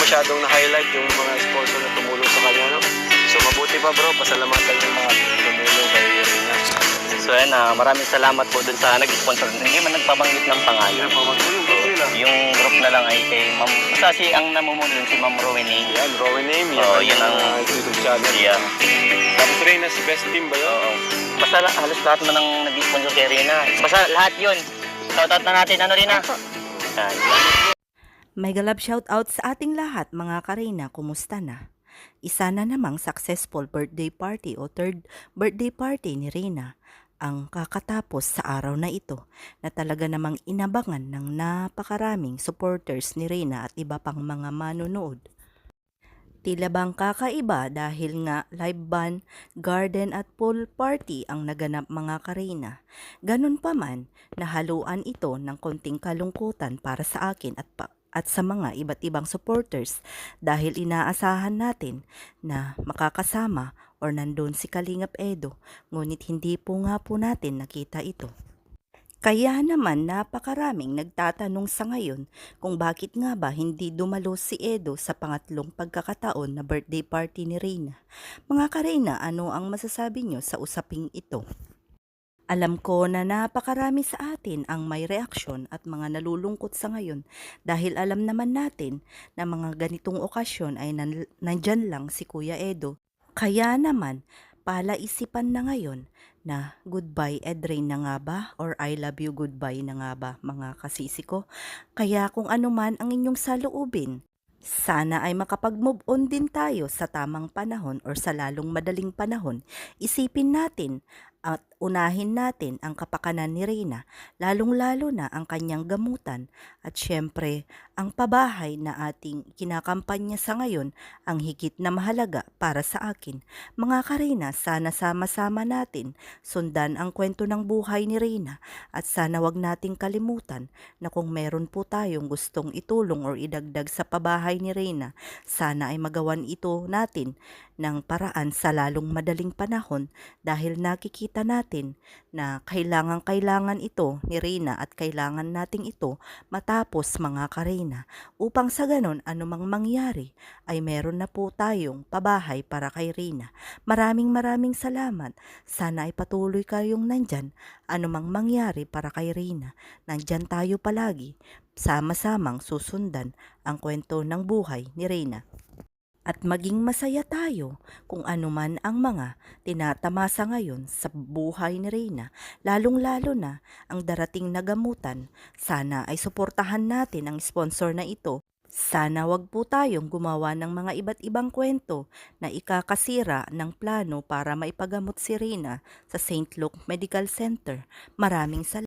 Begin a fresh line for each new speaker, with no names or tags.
masyadong na-highlight yung mga sponsor na tumulong sa kanya, no? So mabuti pa bro, pasalamatan yung mga tumulong kay Rina.
So yan, maraming salamat po dun sa nag-sponsor. Hindi man nagpabanggit ng pangalan. Yung group na lang ay kay Ma'am. Basta ang namumuno dun si Ma'am Rowene.
Yan, Rowan Name.
Oo, yun ang
YouTube channel.
Yeah.
Tapos Rina's best team ba yun?
Oo. Basta halos lahat mo nang nag-sponsor kay Rina. Basta lahat yun. Shoutout na natin, ano Rina? Yan.
Mega love shoutout sa ating lahat mga Karina, kumusta na? Isa na namang successful birthday party o third birthday party ni Rina ang kakatapos sa araw na ito na talaga namang inabangan ng napakaraming supporters ni Rina at iba pang mga manonood. Tila bang kakaiba dahil nga live band, garden at pool party ang naganap mga Karina. Ganun pa man, nahaluan ito ng konting kalungkutan para sa akin at sa mga iba't ibang supporters dahil inaasahan natin na makakasama or nandun si Kalingap Edo, ngunit hindi po nga po natin nakita ito. Kaya naman napakaraming nagtatanong sa ngayon kung bakit nga ba hindi dumalo si Edo sa pangatlong pagkakataon na birthday party ni Rina. Mga Karina, ano ang masasabi nyo sa usaping ito? Alam ko na napakarami sa atin ang may reaksyon at mga nalulungkot sa ngayon dahil alam naman natin na mga ganitong okasyon ay nandyan lang si Kuya Edo. Kaya naman, palaisipan na ngayon na goodbye Edrain na nga ba or I love you goodbye na nga ba mga kasisi ko. Kaya kung ano man ang inyong saloobin, sana ay makapag-move on din tayo sa tamang panahon or sa lalong madaling panahon. Isipin natin at unahin natin ang kapakanan ni Rina, lalong-lalo na ang kanyang gamutan at syempre ang pabahay na ating kinakampanya sa ngayon ang higit na mahalaga para sa akin. Mga Karina, sana sama-sama natin sundan ang kwento ng buhay ni Rina at sana wag nating kalimutan na kung meron po tayong gustong itulong or idagdag sa pabahay ni Rina, sana ay magawan ito natin ng paraan sa lalong madaling panahon dahil nakikita natin na kailangan ito ni Rina at kailangan nating ito matapos mga Karina upang sa ganon anumang mangyari ay meron na po tayong pabahay para kay Rina. Maraming salamat. Sana ay patuloy kayong nandyan anumang mangyari para kay Rina. Nandyan tayo palagi, sama-samang susundan ang kwento ng buhay ni Rina. At maging masaya tayo kung anuman ang mga tinatamasa ngayon sa buhay ni Rina, lalong-lalo na ang darating na gamutan. Sana ay suportahan natin ang sponsor na ito. Sana wag po tayong gumawa ng mga iba't ibang kwento na ikakasira ng plano para maipagamot si Rina sa St. Luke Medical Center. Maraming salamat.